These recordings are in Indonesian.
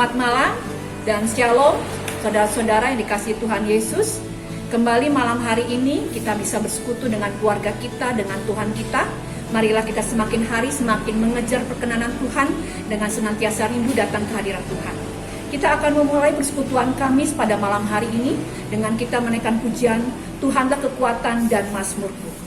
Selamat malam dan shalom saudara-saudara yang dikasihi Tuhan Yesus. Kembali malam hari ini kita bisa bersekutu dengan keluarga kita, dengan Tuhan kita. Marilah kita semakin hari semakin mengejar perkenanan Tuhan dengan senantiasa rindu datang ke hadirat Tuhan. Kita akan memulai persekutuan Kamis pada malam hari ini dengan kita menaikkan pujian Tuhanlah kekuatan dan mazmurku.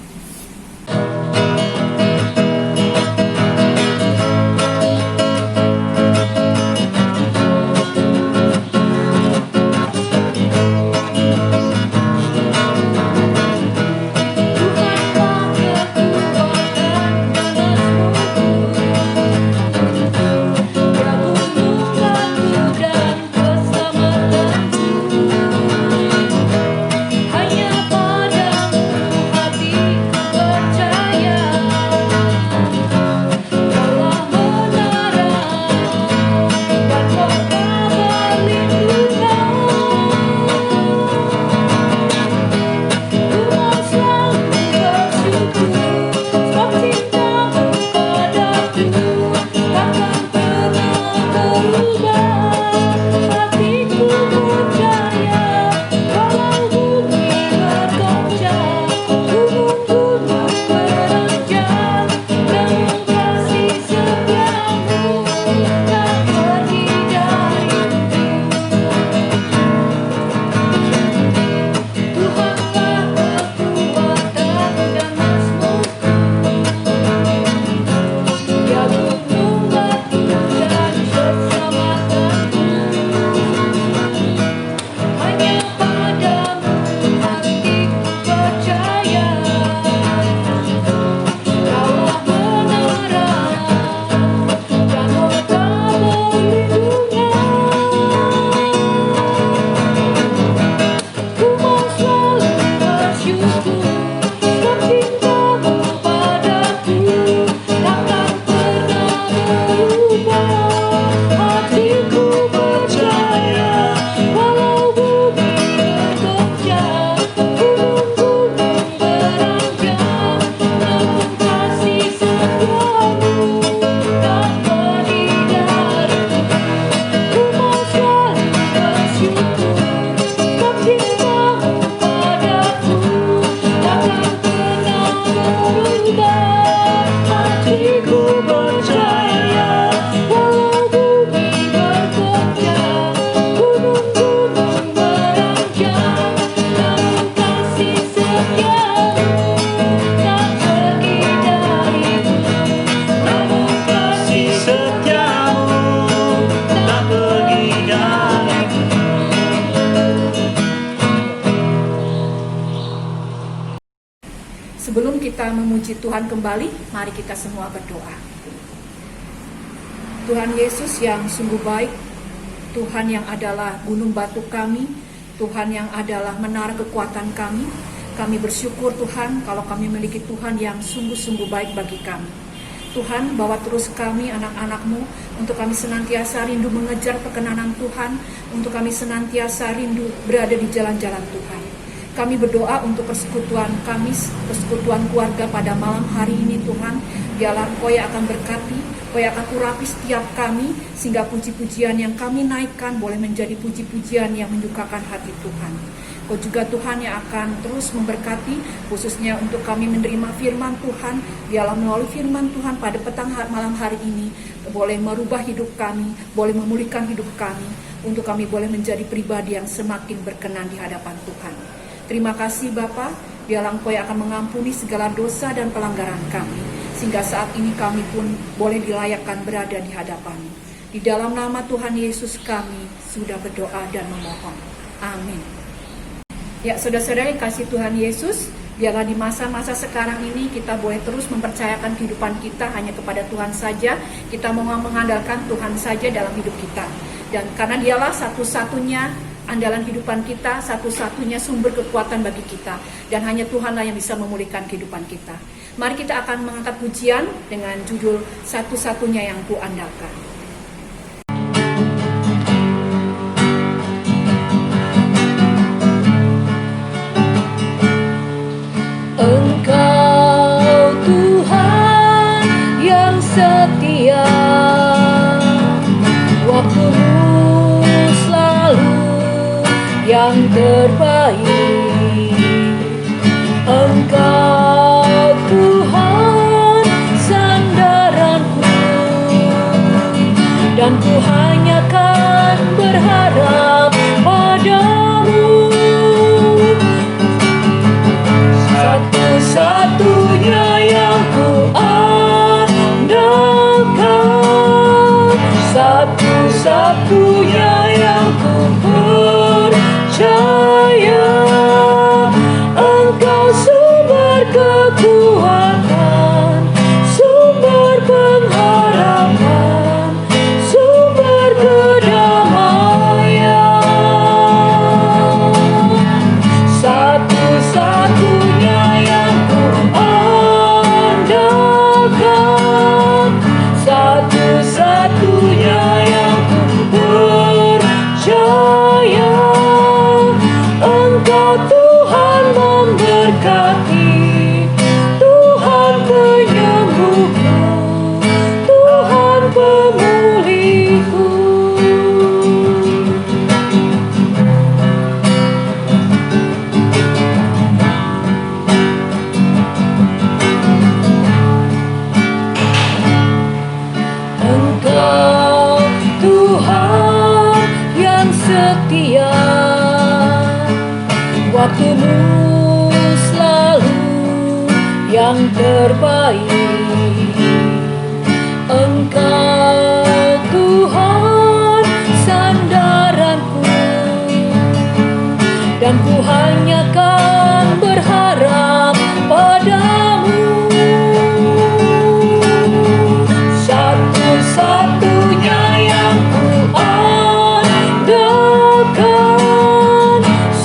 Sebelum kita memuji Tuhan kembali, mari kita semua berdoa. Tuhan Yesus yang sungguh baik, Tuhan yang adalah gunung batu kami, Tuhan yang adalah menara kekuatan kami bersyukur Tuhan kalau kami memiliki Tuhan yang sungguh-sungguh baik bagi kami. Tuhan, bawa terus kami anak-anak-Mu untuk kami senantiasa rindu mengejar perkenanan Tuhan, untuk kami senantiasa rindu berada di jalan-jalan Tuhan. Kami berdoa untuk persekutuan Kamis, persekutuan keluarga pada malam hari ini Tuhan. Biarlah Engkau yang akan berkati, Engkau yang akan urapi setiap kami, sehingga puji-pujian yang kami naikkan boleh menjadi puji-pujian yang menyukakan hati Tuhan. Engkau juga Tuhan yang akan terus memberkati, khususnya untuk kami menerima firman Tuhan. Biarlah melalui firman Tuhan pada petang malam hari ini, boleh merubah hidup kami, boleh memulihkan hidup kami, untuk kami boleh menjadi pribadi yang semakin berkenan di hadapan Tuhan. Terima kasih Bapa, biarlah Engkau yang akan mengampuni segala dosa dan pelanggaran kami, sehingga saat ini kami pun boleh dilayakkan berada di hadapan-Mu. Di dalam nama Tuhan Yesus kami sudah berdoa dan memohon. Amin. Ya, saudara-saudara yang kasih Tuhan Yesus, biarlah di masa-masa sekarang ini kita boleh terus mempercayakan kehidupan kita hanya kepada Tuhan saja. Kita mau mengandalkan Tuhan saja dalam hidup kita. Dan karena Dialah satu-satunya andalan kehidupan kita, satu-satunya sumber kekuatan bagi kita, dan hanya Tuhanlah yang bisa memulihkan kehidupan kita. Mari kita akan mengangkat pujian dengan judul Satu-satunya yang Kuandalkan. setia, waktumu yang terbaik. Engkau Tuhan sandaranku, dan ku hanya kan berharap padamu. Satu-satunya yang ku andalkan, satu-satunya yang ku percaya. Engkau sumber kekuatan, sumber pengharapan, sumber kedamaian. Satu-satunya yang ku andalkan, satu-satunya yang ku percaya. Engkau Tuhan memberkati, Tuhan penyembuhku, Tuhan pemulihku. Engkau Tuhan yang setia, waktumu selalu yang terbaik. Engkau Tuhan sandaranku, dan ku hanya kan berharap padamu. Satu-satunya yang ku andalkan,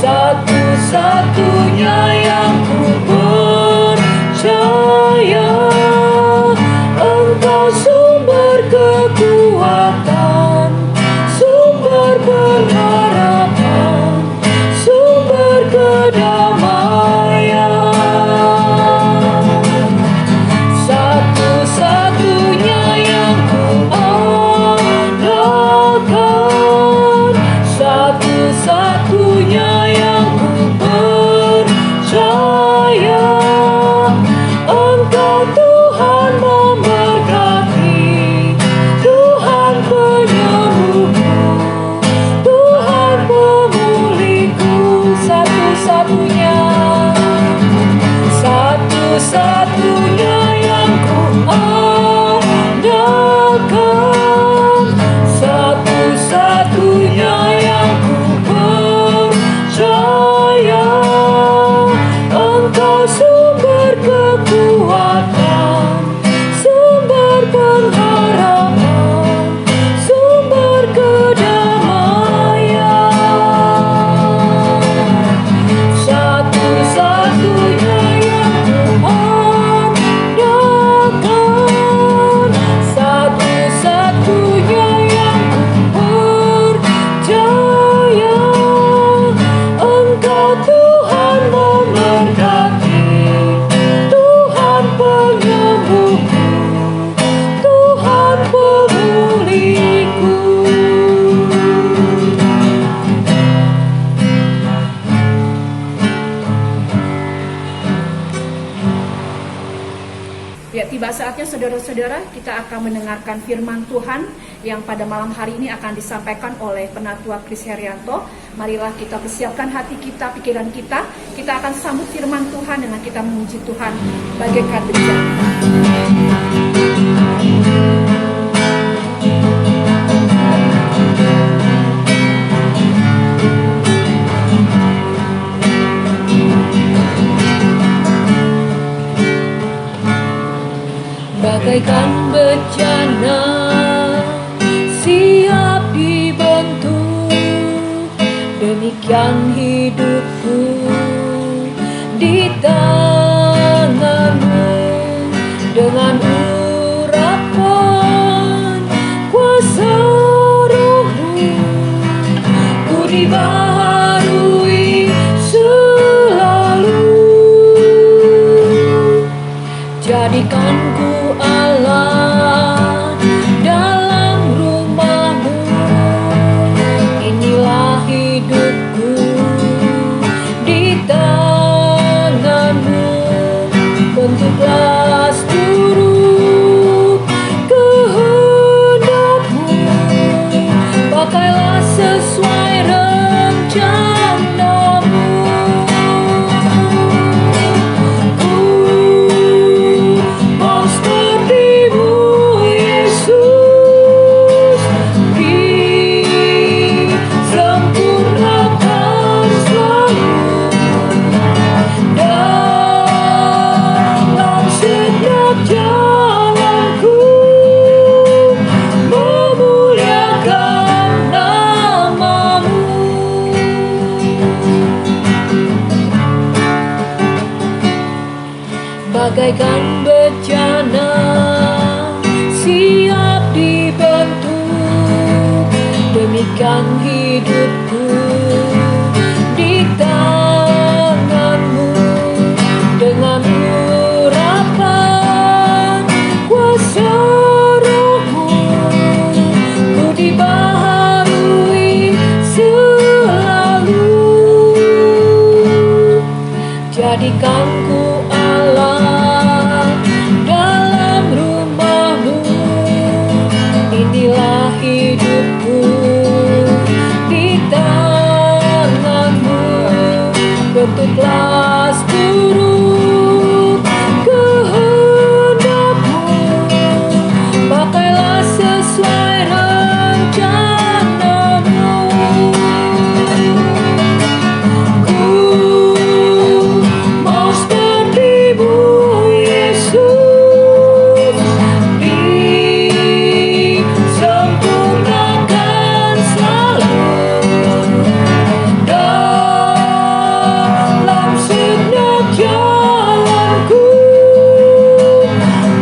satu-satunya yang ku percaya. Engkau sumber kekuatan, sumber pengharapan, sumber kedamaian. Satu-satunya yang ku andalkan, satu-satunya yang ku percaya. Engkau Tuhan memberkati, Tuhan penyembuhku, Tuhan pemulihku. Satu-satunya, satu-satunya yang ku andalkan, satu-satunya yang ku percaya. Engkau sumber kekuatan, sumber pengharapan, sumber kedamaian. Satu-satunya yang ku andalkan, satu-satunya yang ku percaya. Engkau Tuhan memberkati, Tuhan penyembuhku, Tuhan pemulihku. Ya, tiba saatnya saudara-saudara, kita akan mendengarkan firman Tuhan yang pada malam hari ini akan disampaikan oleh Penatua Kris Herianto. Marilah kita persiapkan hati kita, pikiran kita. Kita akan sambut firman Tuhan dengan kita memuji Tuhan bagaikan bejana. Bagaikan bejana siap dibentuk, demikian hidupku di tanganmu. Dengan urapan kuasa Roh-Mu, ku dibaharui selalu. Jadikan ku Allah dalam rumah-Mu, inilah hidupku bagaikan bejana siap dibentuk. Demikian hidupku di tanganmu, dengan urapan kuasa Rohmu ku dibaharui selalu. Jadikan ku Allah dalam rumahmu, inilah hidupku di tanganmu. Bentuklah seluruh kehendakmu, pakailah sesuai rencanamu. Ku mau seperti-Mu Yesus, disempurnakan selalu dalam segenap jalanku,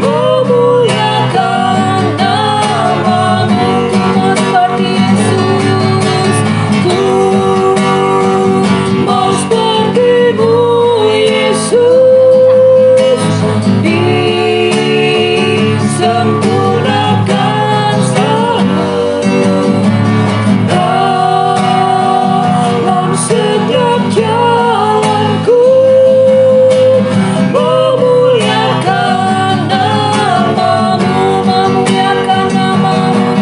memuliakan nama-Mu. Ku mau seperti Yesus, ku mau seperti-Mu Yesus, disempurnakan selalu dalam setiap jalanku, memuliakan nama-Mu, memuliakan nama-Mu,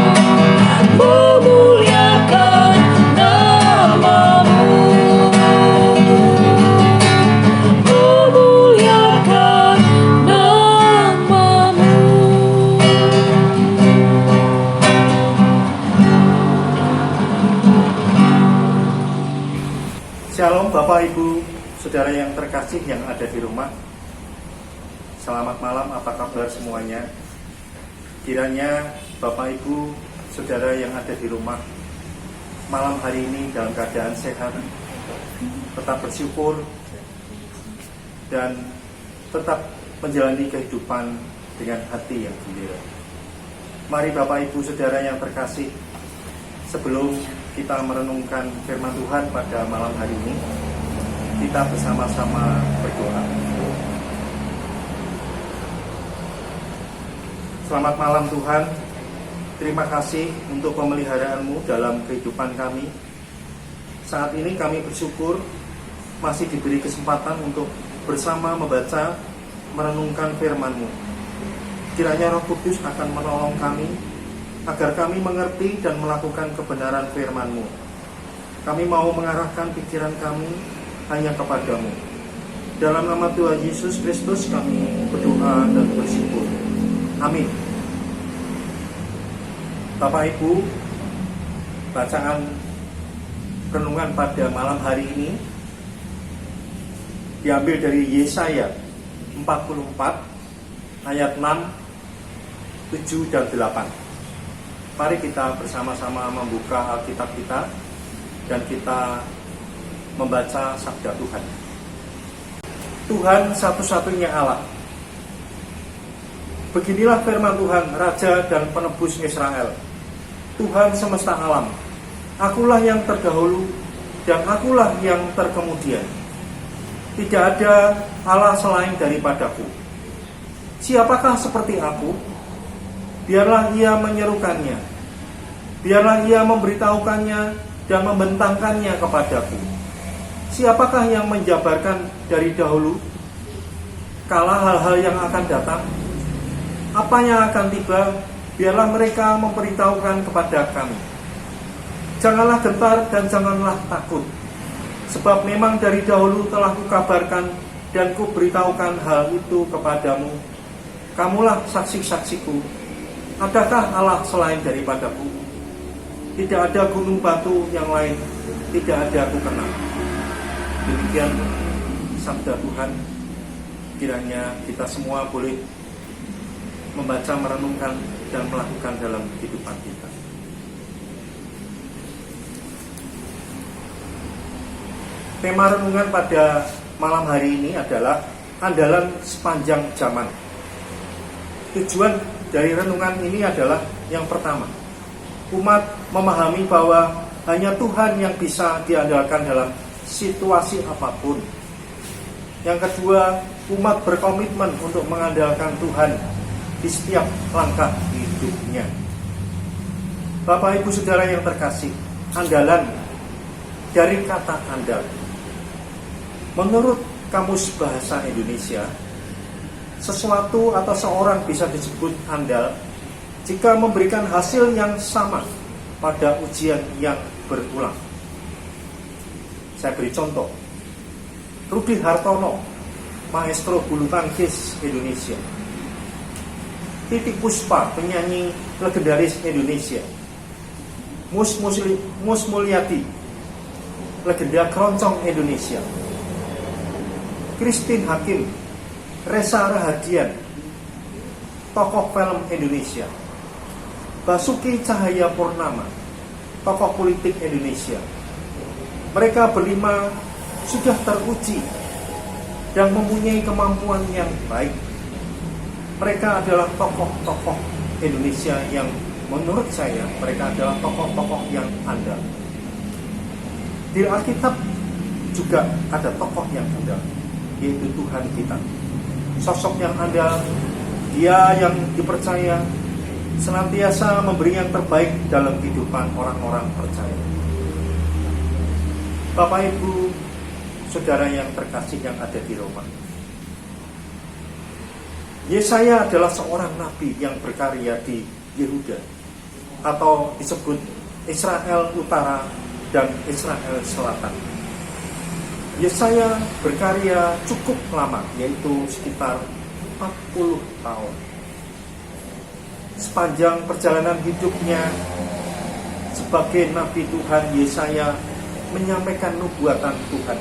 memuliakan nama-Mu, memuliakan nama-Mu. Shalom Bapak Ibu, Saudara yang terkasih yang ada di rumah. Selamat malam, apa kabar semuanya? Kiranya Bapak Ibu, Saudara yang ada di rumah malam hari ini dalam keadaan sehat, tetap bersyukur, dan tetap menjalani kehidupan dengan hati yang gembira. Mari Bapak Ibu Saudara yang terkasih, sebelum kita merenungkan firman Tuhan pada malam hari ini, kita bersama-sama berdoa. Selamat malam Tuhan, terima kasih untuk pemeliharaanmu dalam kehidupan kami. Saat ini kami bersyukur masih diberi kesempatan untuk bersama membaca, merenungkan firman-Mu. Kiranya Roh Kudus akan menolong kami agar kami mengerti dan melakukan kebenaran firman-Mu. Kami mau mengarahkan pikiran kami hanya kepadamu. Dalam nama Tuhan Yesus Kristus kami berdoa dan bersyukur. Amin. Bapak Ibu, bacaan renungan pada malam hari ini diambil dari Yesaya 44 ayat 6, 7 dan 8. Mari kita bersama-sama membuka Alkitab kita dan kita membaca sabda Tuhan. Tuhan satu-satunya Allah. Beginilah firman Tuhan, Raja dan Penebus Israel. Tuhan semesta alam. Akulah yang terdahulu dan akulah yang terkemudian. Tidak ada Allah selain daripadaku. Siapakah seperti aku? Biarlah ia menyerukannya, biarlah ia memberitahukannya dan membentangkannya kepadaku. Siapakah yang menjabarkan dari dahulu kala hal-hal yang akan datang? Apa yang akan tiba? Biarlah mereka memberitahukan kepada kami. Janganlah gentar dan janganlah takut, sebab memang dari dahulu telah kukabarkan dan kuberitahukan hal itu kepadamu. Kamulah saksi-saksiku. Adakah Allah selain daripadaku? Tidak ada gunung batu yang lain, tidak ada aku kenal. Demikian sabda Tuhan. Kiranya kita semua boleh membaca, merenungkan, dan melakukan dalam kehidupan kita. Tema renungan pada malam hari ini adalah andalan sepanjang zaman. Tujuan dari renungan ini adalah yang pertama, umat memahami bahwa hanya Tuhan yang bisa diandalkan dalam situasi apapun. Yang kedua, umat berkomitmen untuk mengandalkan Tuhan di setiap langkah hidupnya. Bapak Ibu Saudara yang terkasih, andalan dari kata andal. Menurut Kamus Bahasa Indonesia, sesuatu atau seorang bisa disebut andal jika memberikan hasil yang sama pada ujian yang berulang. Saya beri contoh. Rudi Hartono, maestro bulu tangkis Indonesia. Titiek Puspa, penyanyi legendaris Indonesia. Mus Mulyadi, legenda keroncong Indonesia. Christine Hakim, Reza Rahadian, tokoh film Indonesia. Basuki Cahayapurnama, tokoh politik Indonesia. Mereka berlima sudah teruji dan mempunyai kemampuan yang baik. Mereka adalah tokoh-tokoh Indonesia yang menurut saya mereka adalah tokoh-tokoh yang andal. Di Alkitab juga ada tokoh yang andal, yaitu Tuhan kita. Sosok yang andal, Dia yang dipercaya senantiasa memberi yang terbaik dalam kehidupan orang-orang percaya. Bapak Ibu Saudara yang terkasih yang ada di Roma, Yesaya adalah seorang nabi yang berkarya di Yehuda, atau disebut Israel Utara dan Israel Selatan. Yesaya berkarya cukup lama, yaitu sekitar 40 tahun. Sepanjang perjalanan hidupnya sebagai nabi Tuhan, Yesaya menyampaikan nubuatan Tuhan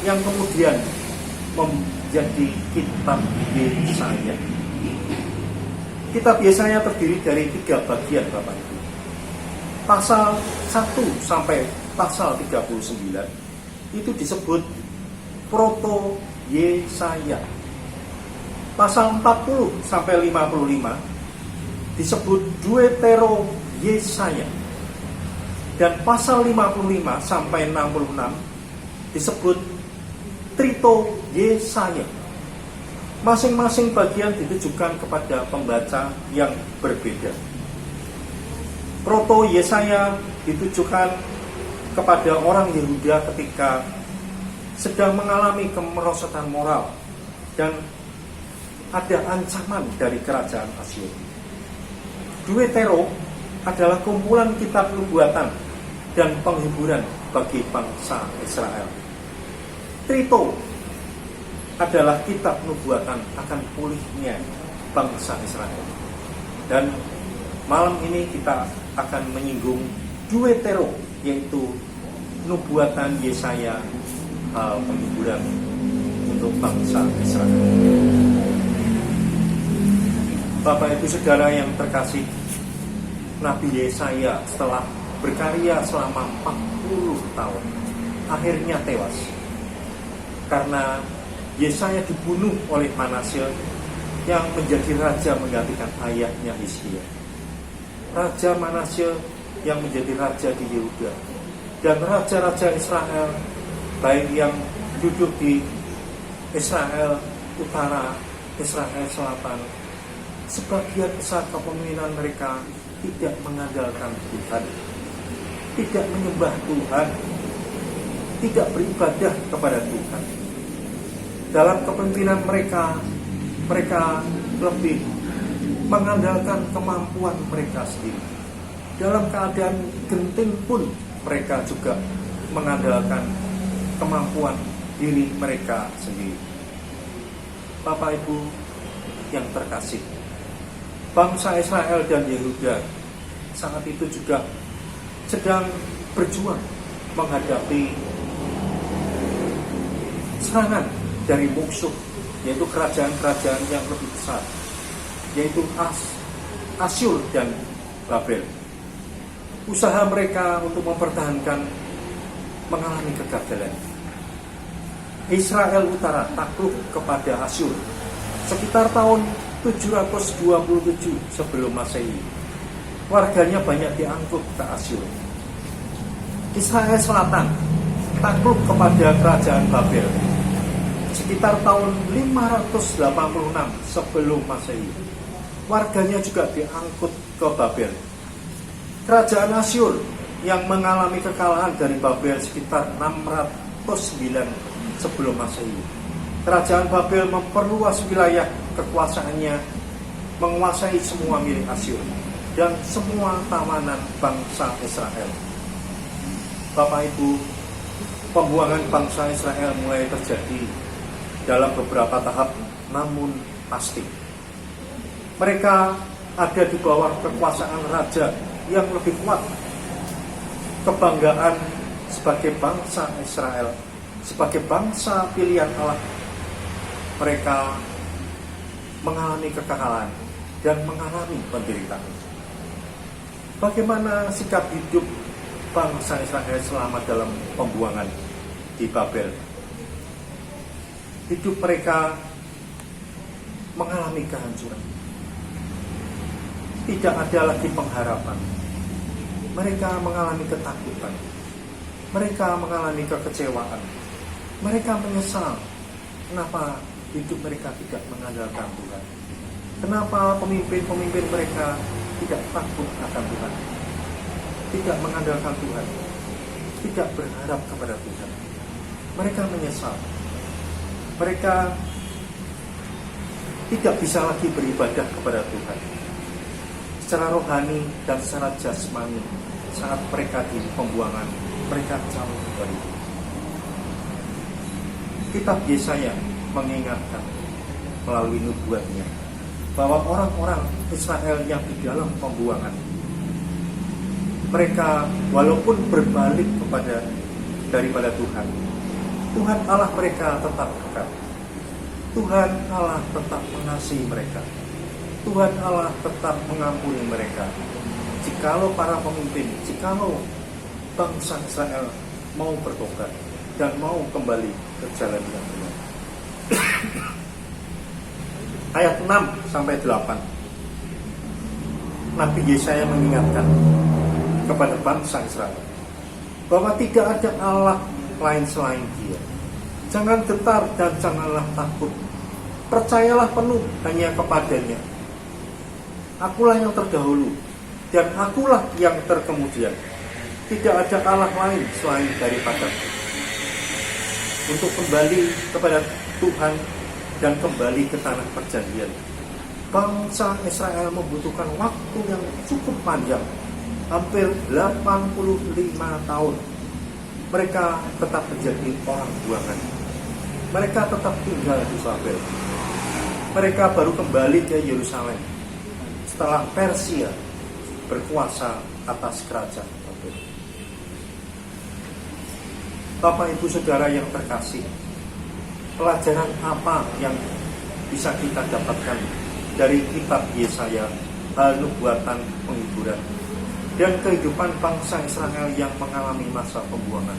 yang kemudian menjadi kitab Yesaya. Kitab Yesaya terdiri dari 3 bagian, Bapak Ibu. Pasal 1 sampai pasal 39 itu disebut Proto Yesaya. Pasal 40 sampai 55 disebut Deutero Yesaya. Dan pasal 55 sampai 66 disebut Trito Yesaya. Masing-masing bagian ditujukan kepada pembaca yang berbeda. Proto Yesaya ditujukan kepada orang Yehuda ketika sedang mengalami kemerosotan moral dan ada ancaman dari kerajaan Asyur. Deutero adalah kumpulan kitab nubuatan dan penghiburan bagi bangsa Israel. Trito adalah kitab nubuatan akan pulihnya bangsa Israel. Dan malam ini kita akan menyinggung Deutero, yaitu nubuatan Yesaya, penghiburan untuk bangsa Israel. Bapak Ibu Saudara yang terkasih, Nabi Yesaya setelah berkarya selama 40 tahun akhirnya tewas karena Yesaya dibunuh oleh Manasye yang menjadi raja menggantikan ayahnya Hizkia. Raja Manasye yang menjadi raja di Yehuda, dan raja-raja Israel baik yang duduk di Israel Utara, Israel Selatan, sebagian besar kepemimpinan mereka tidak mengandalkan Tuhan, tidak menyembah Tuhan, tidak beribadah kepada Tuhan. Dalam kepemimpinan mereka lebih mengandalkan kemampuan mereka sendiri. Dalam keadaan genting pun mereka juga mengandalkan kemampuan diri mereka sendiri. Bapak Ibu yang terkasih, bangsa Israel dan Yehuda saat itu juga sedang berjuang menghadapi serangan dari musuh, yaitu kerajaan-kerajaan yang lebih besar, yaitu Asyur dan Babel. Usaha mereka untuk mempertahankan mengalami kegagalan. Israel Utara takluk kepada Asyur sekitar tahun 727 sebelum Masehi. Warganya banyak diangkut ke Asyur. Israel Selatan takluk kepada kerajaan Babel sekitar tahun 586 sebelum Masehi. Warganya juga diangkut ke Babel. Kerajaan Asyur yang mengalami kekalahan dari Babel sekitar 609 sebelum Masehi. Kerajaan Babel memperluas wilayah kekuasaannya, menguasai semua milik Asyur dan semua tawanan bangsa Israel. Bapak Ibu, pembuangan bangsa Israel mulai terjadi dalam beberapa tahap, namun pasti. Mereka ada di bawah kekuasaan raja yang lebih kuat. Kebanggaan sebagai bangsa Israel, sebagai bangsa pilihan Allah, mereka mengalami kekalahan dan mengalami penderitaan. Bagaimana sikap hidup bangsa Israel selama dalam pembuangan di Babel? Hidup mereka mengalami kehancuran. Tidak ada lagi pengharapan. Mereka mengalami ketakutan. Mereka mengalami kekecewaan. Mereka menyesal. Kenapa hidup mereka tidak mengandalkan Tuhan? Kenapa pemimpin-pemimpin mereka tidak takut akan Tuhan? Tidak mengandalkan Tuhan. Tidak berharap kepada Tuhan. Mereka menyesal. Mereka tidak bisa lagi beribadah kepada Tuhan secara rohani dan secara jasmani. Saat mereka di pembuangan, mereka jauh dari Tuhan. Kitab Yesaya mengingatkan melalui nubuatnya bahwa orang-orang Israel yang di dalam pembuangan, mereka walaupun berbalik daripada Tuhan, Tuhan Allah mereka tetap dekat. Tuhan Allah tetap mengasihi mereka. Tuhan Allah tetap mengampuni mereka. Jikalau para pemimpin, jikalau bangsa Israel mau bertobat dan mau kembali ke jalan yang benar. Ayat 6-8, Nabi Yesaya mengingatkan kepada bangsa Israel bahwa tidak ada Allah lain selain Dia. Jangan gentar dan janganlah takut. Percayalah penuh hanya kepadanya. Akulah yang terdahulu dan akulah yang terkemudian. Tidak ada Allah lain selain daripada-Ku. Untuk kembali kepada Tuhan dan kembali ke tanah perjanjian, bangsa Israel membutuhkan waktu yang cukup panjang, hampir 85 tahun. Mereka tetap menjadi orang buangan. Mereka tetap tinggal di Babel. Mereka baru kembali ke Yerusalem setelah Persia berkuasa atas kerajaan Babel. Bapak Ibu Saudara yang terkasih, pelajaran apa yang bisa kita dapatkan dari kitab Yesaya, hal nubuatan penghiburan dan kehidupan bangsa Israel yang mengalami masa pembuangan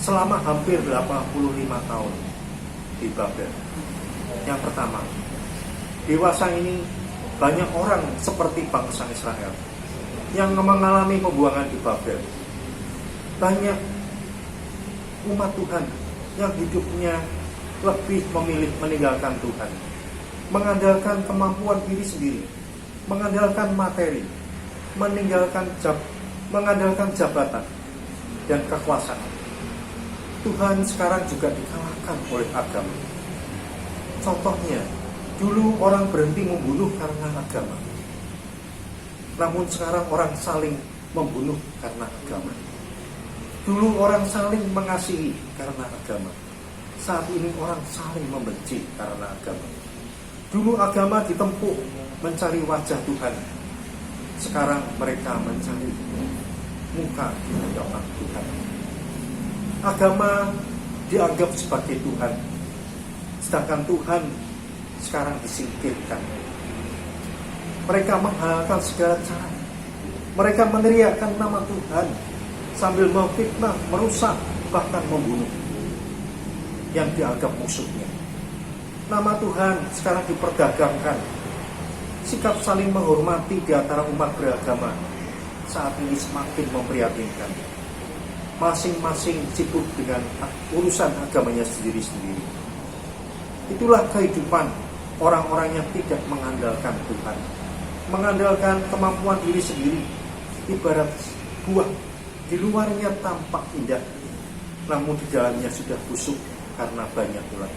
selama hampir 85 tahun di Babel? Yang pertama, dewasa ini banyak orang seperti bangsa Israel yang mengalami pembuangan di Babel. Banyak umat Tuhan yang hidupnya lebih memilih meninggalkan Tuhan, mengandalkan kemampuan diri sendiri, mengandalkan materi, mengandalkan jabatan dan kekuasaan. Tuhan sekarang juga dikalahkan oleh agama. Contohnya, dulu orang berhenti membunuh karena agama, namun sekarang orang saling membunuh karena agama. Dulu orang saling mengasihi karena agama, saat ini orang saling membenci karena agama. Dulu agama ditempuh mencari wajah Tuhan, sekarang mereka mencari muka di hadapan Tuhan. Agama dianggap sebagai Tuhan, sedangkan Tuhan sekarang disingkirkan. Mereka menghalalkan segala cara. Mereka meneriakkan nama Tuhan sambil memfitnah, merusak, bahkan membunuh. yang dianggap musuhnya. Nama Tuhan sekarang diperdagangkan. Sikap saling menghormati di antara umat beragama saat ini semakin memprihatinkan. Masing-masing sibuk dengan urusan agamanya sendiri-sendiri. Itulah kehidupan orang-orang yang tidak mengandalkan Tuhan, mengandalkan kemampuan diri sendiri. Ibarat buah, di luarnya tampak indah, namun di dalamnya sudah busuk karena banyak ulat.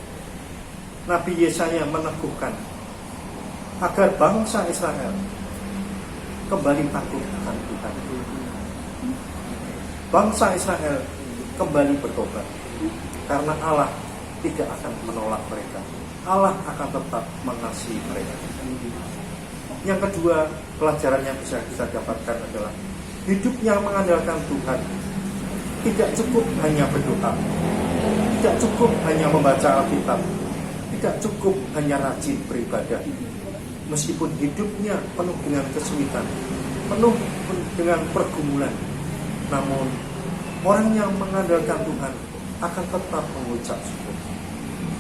Nabi Yesaya meneguhkan agar bangsa Israel kembali takut akan Tuhan. Bangsa Israel kembali bertobat, karena Allah tidak akan menolak mereka. Allah akan tetap mengasihi mereka. Yang kedua, pelajaran yang bisa kita dapatkan adalah hidup yang mengandalkan Tuhan tidak cukup hanya berdoa, tidak cukup hanya membaca Alkitab, tidak cukup hanya rajin beribadah. Meskipun hidupnya penuh dengan kesulitan, penuh dengan pergumulan, namun orang yang mengandalkan Tuhan akan tetap mengucap syukur.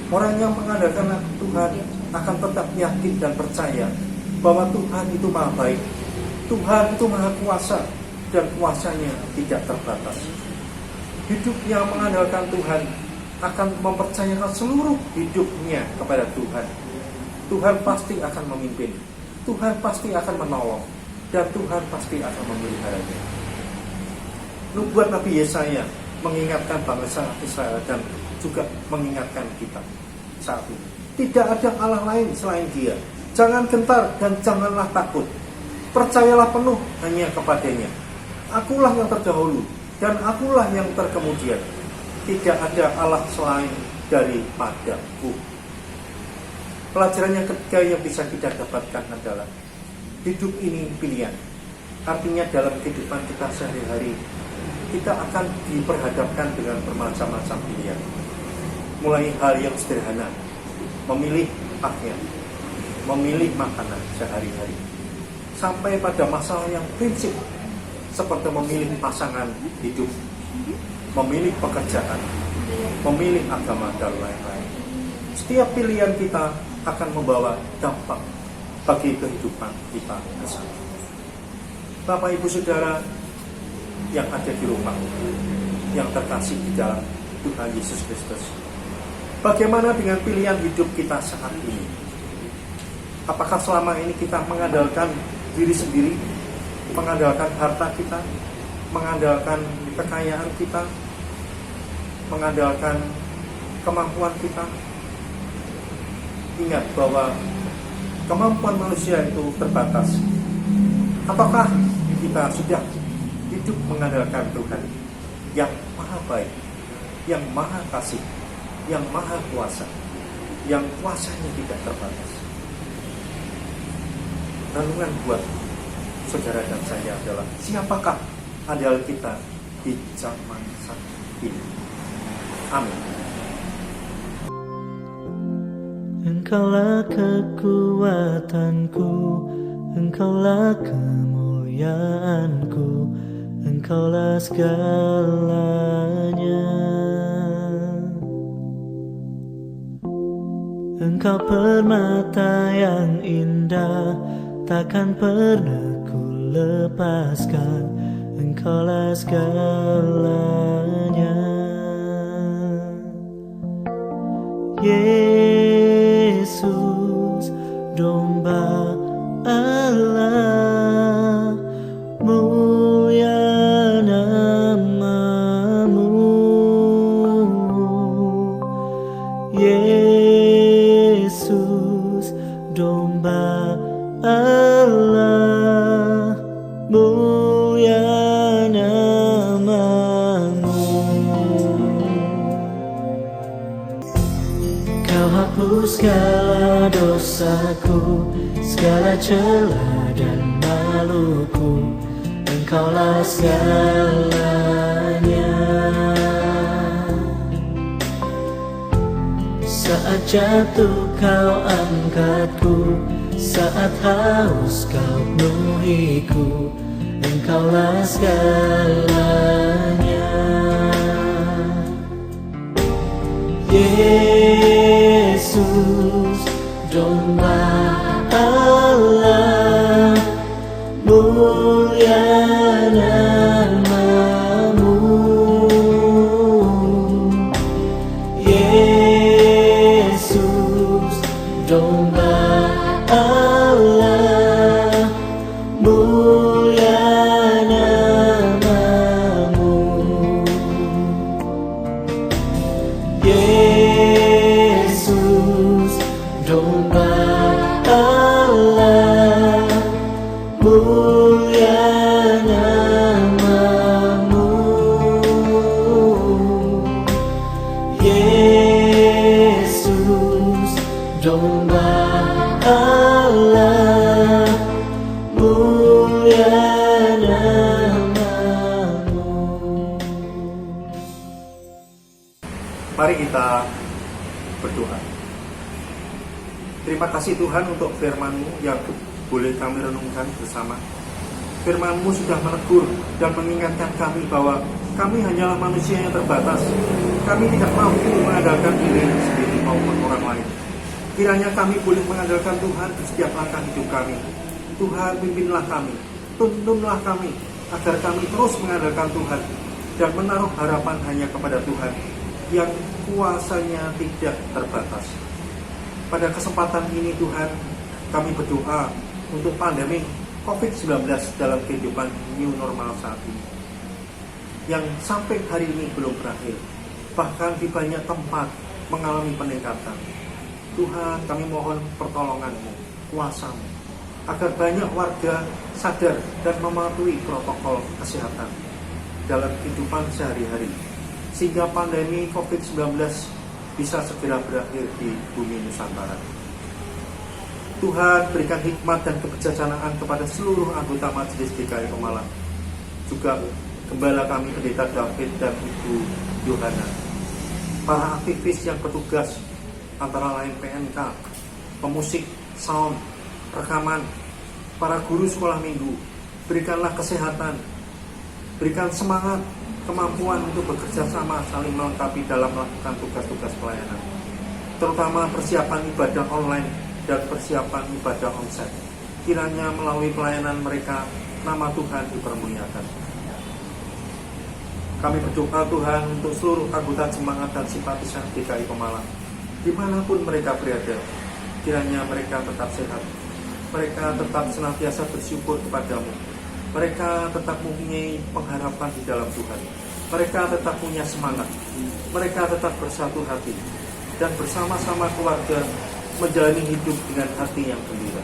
Orang yang mengandalkan Tuhan akan tetap yakin dan percaya bahwa Tuhan itu maha baik, Tuhan itu maha kuasa, dan kuasanya tidak terbatas. Hidup yang mengandalkan Tuhan akan mempercayakan seluruh hidupnya kepada Tuhan. Tuhan pasti akan memimpin, Tuhan pasti akan menolong, dan Tuhan pasti akan memeliharanya. Nubuat Nabi Yesaya mengingatkan bangsa Israel dan juga mengingatkan kita saat ini. Tidak ada Allah lain selain Dia. Jangan gentar dan janganlah takut. Percayalah penuh hanya kepadanya. Akulah yang terdahulu dan akulah yang terkemudian. Tidak ada Allah selain daripadaku. Pelajaran yang ketiga yang bisa kita dapatkan adalah hidup ini pilihan. Artinya dalam kehidupan kita sehari-hari kita akan diperhadapkan dengan bermacam-macam pilihan. Mulai hal yang sederhana, memilih pakaian, memilih makanan sehari-hari, sampai pada masalah yang prinsip seperti memilih pasangan hidup, memilih pekerjaan, memilih agama, dan lain-lain. Setiap pilihan kita akan membawa dampak bagi kehidupan kita bersama. Bapak Ibu Saudara yang ada di rumah, yang terkasih di dalam Tuhan Yesus Kristus, bagaimana dengan pilihan hidup kita saat ini? Apakah selama ini kita mengandalkan diri sendiri, mengandalkan harta kita, mengandalkan kekayaan kita, mengandalkan kemampuan kita? Ingat bahwa kemampuan manusia itu terbatas. Apakah kita sudah hidup mengandalkan Tuhan yang maha baik, yang maha kasih, yang maha kuasa, yang kuasanya tidak terbatas? Renungan buat saudara dan saya adalah, siapakah andal kita di zaman saat ini? Amin. Engkaulah kekuatanku, Engkaulah kemuliaanku, Engkaulah segalanya. Engkau permata yang indah, takkan pernah ku lepaskan. Engkaulah segalanya. Yesus, domba Allah, mulia namamu. Yesus, domba Allah, mulia namamu. Kau hapus segala dosaku, segala celah dan maluku. Engkaulah segalanya. Saat jatuh kau angkatku, saat haus kau penuhiku. Engkaulah segalanya. Yesus, domba Allah, mulia namamu. Yesus, domba Allah, mulia namamu. Yesus, domba Allah, mulia namamu. Yesus, domba Allah, mulia namamu. Mari kita berdoa. Terima kasih Tuhan untuk firman-Mu yang boleh kami renungkan bersama. Firman-Mu sudah menegur dan mengingatkan kami bahwa kami hanyalah manusia yang terbatas. Kami tidak mampu mengandalkan diri sendiri maupun orang lain. Kiranya kami boleh mengandalkan Tuhan di setiap langkah hidup kami. Tuhan, pimpinlah kami, tuntunlah kami, agar kami terus mengandalkan Tuhan dan menaruh harapan hanya kepada Tuhan yang kuasanya tidak terbatas. Pada kesempatan ini Tuhan, kami berdoa untuk pandemi COVID-19 dalam kehidupan new normal saat ini, yang sampai hari ini belum berakhir, bahkan di banyak tempat mengalami peningkatan. Tuhan, kami mohon pertolongan-Mu, kuasa-Mu, agar banyak warga sadar dan mematuhi protokol kesehatan dalam kehidupan sehari-hari, sehingga pandemi COVID-19 bisa segera berakhir di bumi Nusantara. Tuhan, berikan hikmat dan kebijaksanaan kepada seluruh anggota Majelis DKI Pemalang, juga Gembala kami Pendeta David dan Ibu Yohana, para aktivis yang bertugas antara lain PNK, pemusik, sound, rekaman, para guru sekolah minggu. Berikanlah kesehatan, berikan semangat, kemampuan untuk bekerja sama saling melengkapi dalam melakukan tugas-tugas pelayanan, terutama persiapan ibadah online dan persiapan ibadah onsite. Kiranya melalui pelayanan mereka, nama Tuhan dipermuliakan. Kami berdoa Tuhan untuk seluruh anggota jemaat dan simpatisan DKI Pemalang, dimanapun mereka berada. Kiranya mereka tetap sehat, mereka tetap senantiasa bersyukur kepadamu, mereka tetap mempunyai pengharapan di dalam Tuhan, mereka tetap punya semangat, mereka tetap bersatu hati, dan bersama-sama keluarga menjalani hidup dengan hati yang gembira.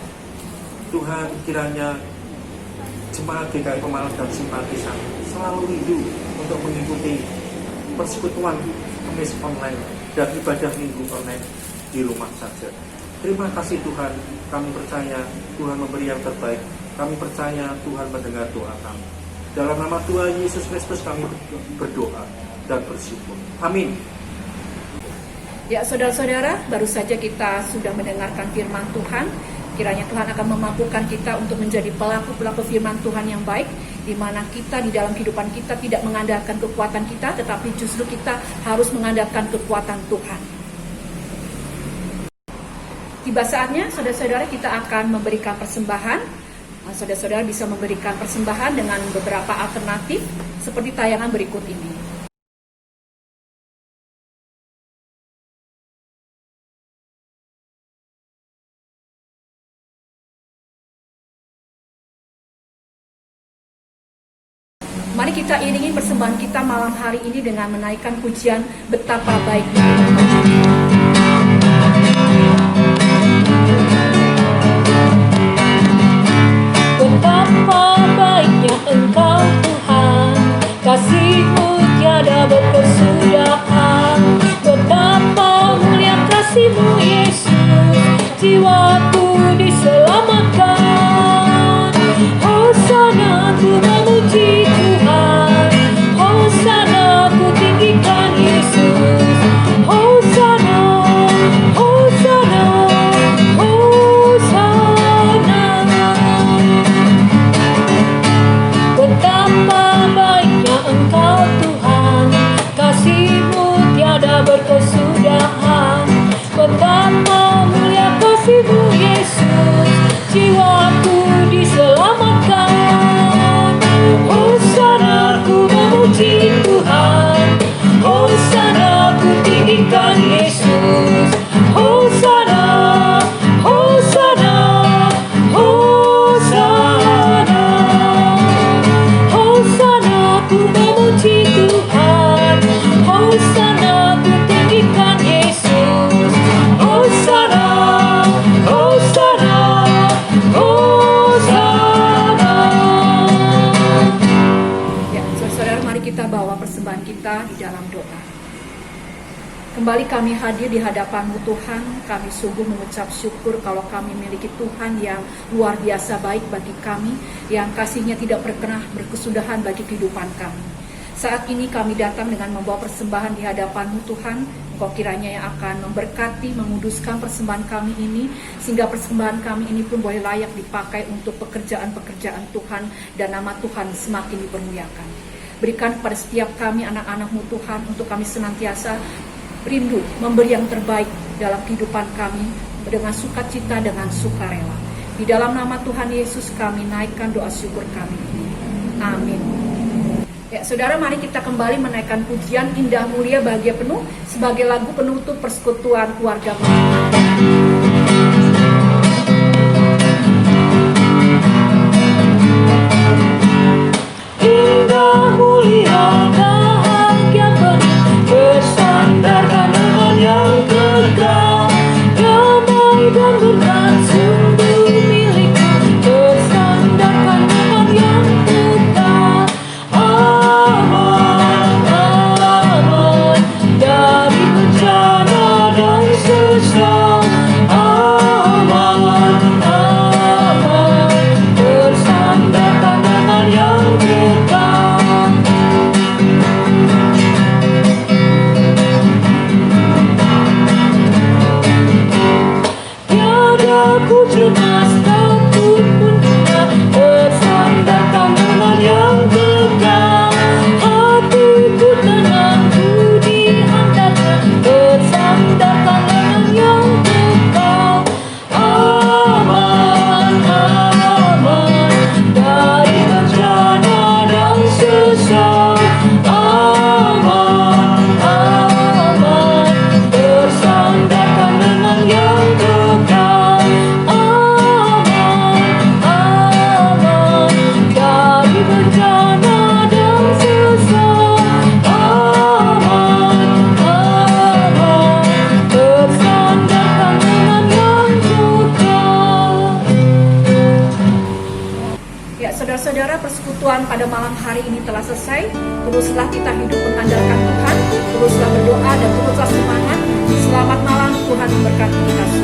Tuhan, kiranya jemaat DKI Pemalang dan simpatisan selalu rindu untuk mengikuti persekutuan Kemis online dan ibadah minggu online di rumah saja. Terima kasih Tuhan, kami percaya Tuhan memberi yang terbaik. Kami percaya Tuhan mendengar doa kami. Dalam nama Tuhan Yesus Kristus kami berdoa dan bersyukur. Amin. Ya, saudara-saudara, baru saja kita sudah mendengarkan firman Tuhan. Kiranya Tuhan akan memampukan kita untuk menjadi pelaku-pelaku firman Tuhan yang baik, di mana kita di dalam kehidupan kita tidak mengandalkan kekuatan kita, tetapi justru kita harus mengandalkan kekuatan Tuhan. Tiba saatnya, saudara-saudara, kita akan memberikan persembahan. Saudara-saudara bisa memberikan persembahan dengan beberapa alternatif, seperti tayangan berikut ini. Mari kita iringi persembahan kita malam hari ini dengan menaikkan pujian betapa baiknya Tuhan. Betapa baiknya Engkau Tuhan, kasih-Mu tiada berkesudahan. Betapa mulia kasih-Mu Yesus, jiwaku diselamatkan. Hosana ku memuji Tuhan, Hosana ku tinggikan Yesus. Hosana, Hosana, Hosana. Betapa baiknya Engkau Tuhan, kasih-Mu tiada berkesudahan. Kembali kami hadir di hadapan-Mu Tuhan, kami sungguh mengucap syukur kalau kami memiliki Tuhan yang luar biasa baik bagi kami, yang kasih-Nya tidak pernah berkesudahan bagi kehidupan kami. Saat ini kami datang dengan membawa persembahan di hadapan-Mu Tuhan. Engkau kiranya yang akan memberkati, menguduskan persembahan kami ini, sehingga persembahan kami ini pun boleh layak dipakai untuk pekerjaan-pekerjaan Tuhan, dan nama Tuhan semakin dipermuliakan. Berikan kepada setiap kami anak-anak-Mu Tuhan, untuk kami senantiasa rindu memberi yang terbaik dalam kehidupan kami, dengan sukacita, dengan sukarela. Di dalam nama Tuhan Yesus kami naikkan doa syukur kami ini. Amin. Ya, saudara, mari kita kembali menaikkan pujian Indah Mulia Bahagia Penuh sebagai lagu penutup persekutuan keluarga. Indah mulia bahagia penuh, bersandarkan dengan yang kekal, damai dan berkat sungguh milikku, bersandarkan dengan yang kekal. Aman, aman dari bencana dan sesal. Aman, aman bersandarkan dengan yang kekal. Tiada ku cemas, takut pun tidak, bersandarkan dengan yang kekal. Hatiku tenang, ku dihantarkan, bersandarkan dengan yang kekal. Aman, aman dari bencana dan sesal. Aman, aman bersandarkan dengan yang kekal. Aman, aman dari bencana dan sesal. Aman, aman bersandarkan dengan yang kekal. Ya, saudara-saudara, persekutuan pada malam hari ini telah selesai. Teruslah kita hidup mengandalkan Tuhan, teruslah berdoa dan teruslah semangat. Selamat malam, Tuhan memberkati kita semua.